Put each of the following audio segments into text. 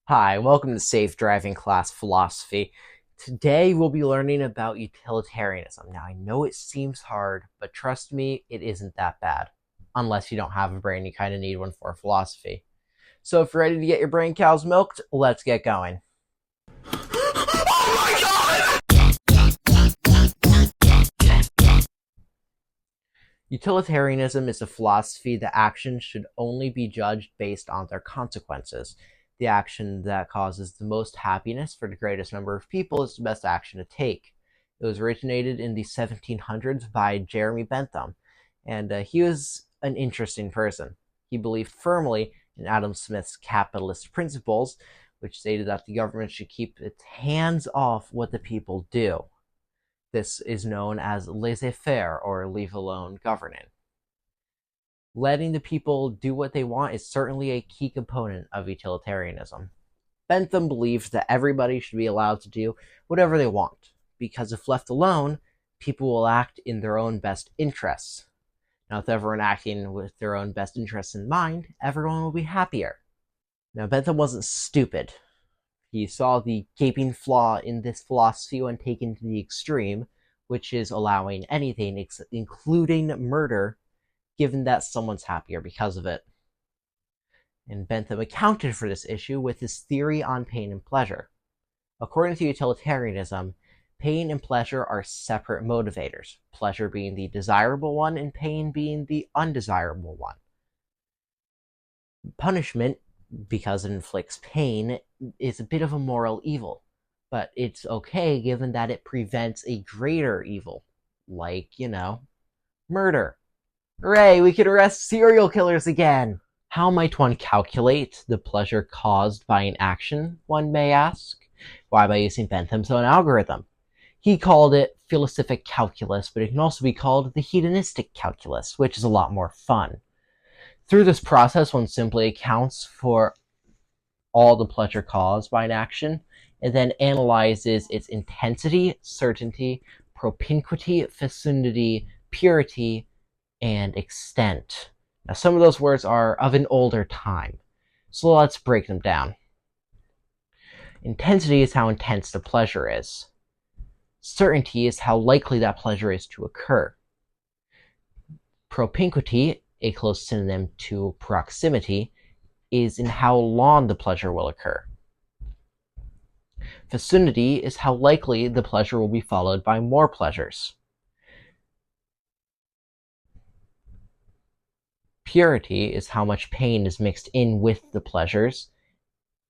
Hi, welcome to Safe Driving Class Philosophy. Today we'll be learning about utilitarianism. Now, I know it seems hard, but trust me, it isn't that bad. Unless you don't have a brain, you kind of need one for philosophy. So if you're ready to get your brain cows milked, let's get going. Utilitarianism is a philosophy that actions should only be judged based on their consequences. The action that causes the most happiness for the greatest number of people is the best action to take. It was originated in the 1700s by Jeremy Bentham, and he was an interesting person. He believed firmly in Adam Smith's capitalist principles, which stated that the government should keep its hands off what the people do. This is known as laissez-faire, or leave alone governing. Letting the people do what they want is certainly a key component of utilitarianism. Bentham believes that everybody should be allowed to do whatever they want, because if left alone, people will act in their own best interests. Now, with everyone acting with their own best interests in mind, everyone will be happier. Now, Bentham wasn't stupid. He saw the gaping flaw in this philosophy when taken to the extreme, which is allowing anything, including murder, given that someone's happier because of it. And Bentham accounted for this issue with his theory on pain and pleasure. According to utilitarianism, pain and pleasure are separate motivators, pleasure being the desirable one and pain being the undesirable one. Punishment, because it inflicts pain, is a bit of a moral evil, but it's okay given that it prevents a greater evil, like, murder. Hooray, we can arrest serial killers again! How might one calculate the pleasure caused by an action, one may ask? Why, by using Bentham's own algorithm. He called it philosophic calculus, but it can also be called the hedonistic calculus, which is a lot more fun. Through this process, one simply accounts for all the pleasure caused by an action, and then analyzes its intensity, certainty, propinquity, fecundity, purity, and extent. Now, some of those words are of an older time, so let's break them down. Intensity is how intense the pleasure is. Certainty is how likely that pleasure is to occur. Propinquity, a close synonym to proximity, is in how long the pleasure will occur. Fecundity is how likely the pleasure will be followed by more pleasures. Purity is how much pain is mixed in with the pleasures,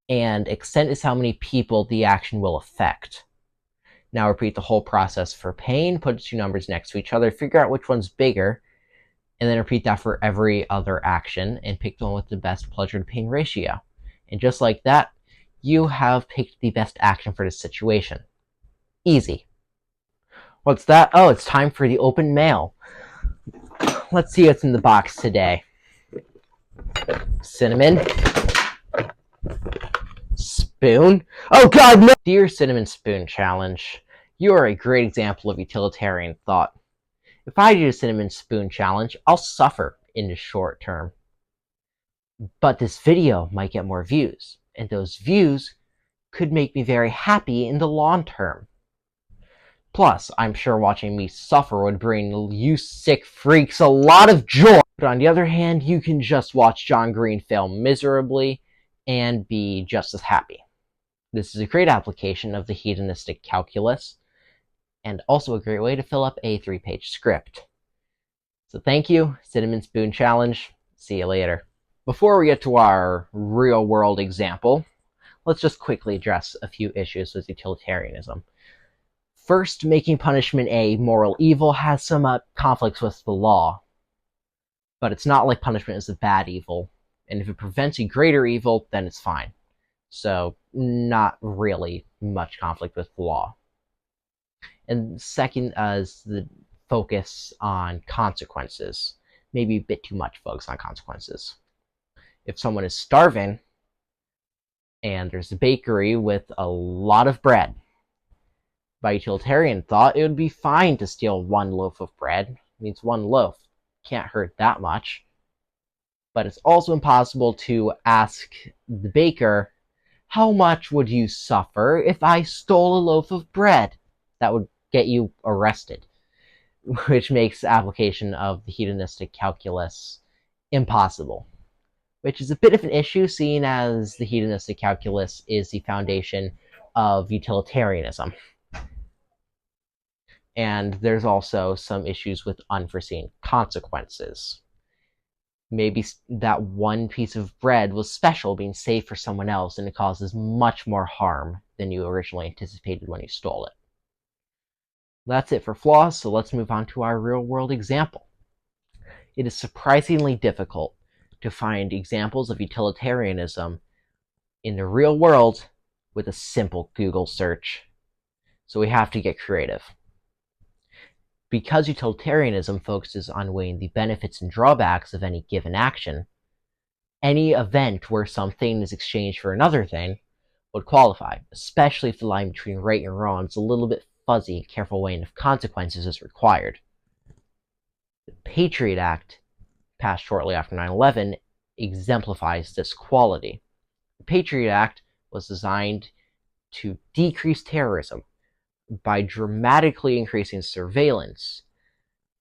and extent is how many people the action will affect. Now repeat the whole process for pain, put two numbers next to each other, figure out which one's bigger, and then repeat that for every other action, and pick the one with the best pleasure to pain ratio. And just like that, you have picked the best action for this situation. Easy. What's that? Oh, it's time for the open mail. Let's see what's in the box today. Cinnamon. Spoon. Oh god, no! Dear Cinnamon Spoon Challenge, you are a great example of utilitarian thought. If I do a Cinnamon Spoon Challenge, I'll suffer in the short term. But this video might get more views, and those views could make me very happy in the long term. Plus, I'm sure watching me suffer would bring you sick freaks a lot of joy. But on the other hand, you can just watch John Green fail miserably and be just as happy. This is a great application of the hedonistic calculus, and also a great way to fill up a 3-page script. So thank you, Cinnamon Spoon Challenge. See you later. Before we get to our real-world example, let's just quickly address a few issues with utilitarianism. First, making punishment a moral evil has some conflicts with the law, but it's not like punishment is a bad evil, and if it prevents a greater evil, then it's fine. So, not really much conflict with the law. And second is the focus on consequences. Maybe a bit too much focus on consequences. If someone is starving, and there's a bakery with a lot of bread, by utilitarian thought, it would be fine to steal one loaf of bread. It means one loaf. Can't hurt that much. But it's also impossible to ask the baker How much would you suffer if I stole a loaf of bread? That would get you arrested, which makes application of the hedonistic calculus impossible, which is a bit of an issue, seeing as the hedonistic calculus is the foundation of utilitarianism. And there's also some issues with unforeseen consequences. Maybe that one piece of bread was special, being saved for someone else, and it causes much more harm than you originally anticipated when you stole it. That's it for flaws, so let's move on to our real-world example. It is surprisingly difficult to find examples of utilitarianism in the real world with a simple Google search. So we have to get creative. Because utilitarianism focuses on weighing the benefits and drawbacks of any given action, any event where something is exchanged for another thing would qualify, especially if the line between right and wrong is a little bit fuzzy. Careful weighing of consequences is required. The Patriot Act, passed shortly after 9/11, exemplifies this quality. The Patriot Act was designed to decrease terrorism by dramatically increasing surveillance,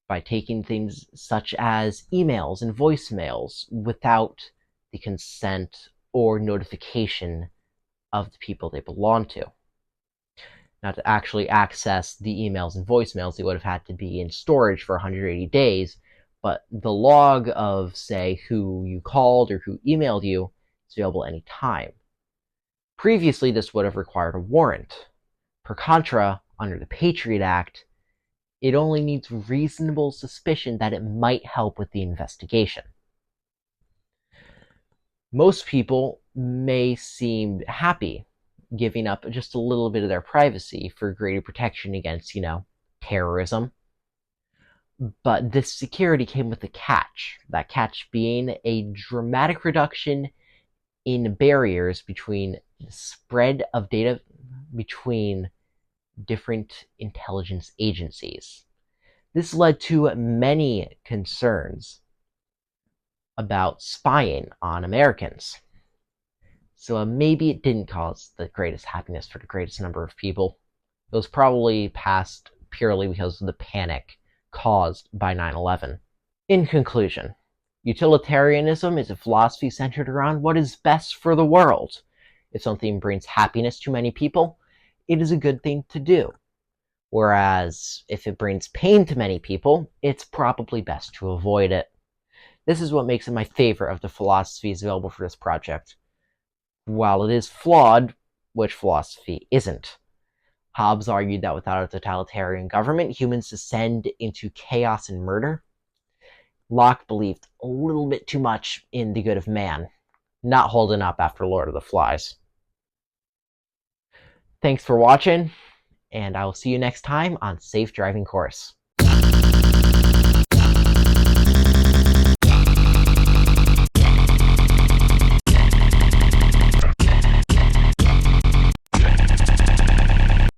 by taking things such as emails and voicemails without the consent or notification of the people they belong to. Now, to actually access the emails and voicemails, they would have had to be in storage for 180 days, but the log of, say, who you called or who emailed you is available anytime. Previously, this would have required a warrant. Per contra, under the Patriot Act, it only needs reasonable suspicion that it might help with the investigation. Most people may seem happy giving up just a little bit of their privacy for greater protection against, terrorism. But this security came with a catch. That catch being a dramatic reduction in barriers between the spread of data between different intelligence agencies. This led to many concerns about spying on Americans. So maybe it didn't cause the greatest happiness for the greatest number of people. It was probably passed purely because of the panic caused by 9/11. In conclusion, utilitarianism is a philosophy centered around what is best for the world. If something brings happiness to many people, it is a good thing to do. Whereas if it brings pain to many people, it's probably best to avoid it. This is what makes it my favorite of the philosophies available for this project. While it is flawed, which philosophy isn't? Hobbes argued that without a totalitarian government, humans descend into chaos and murder. Locke believed a little bit too much in the good of man, not holding up after Lord of the Flies. Thanks for watching, and I will see you next time on Safe Driving Course.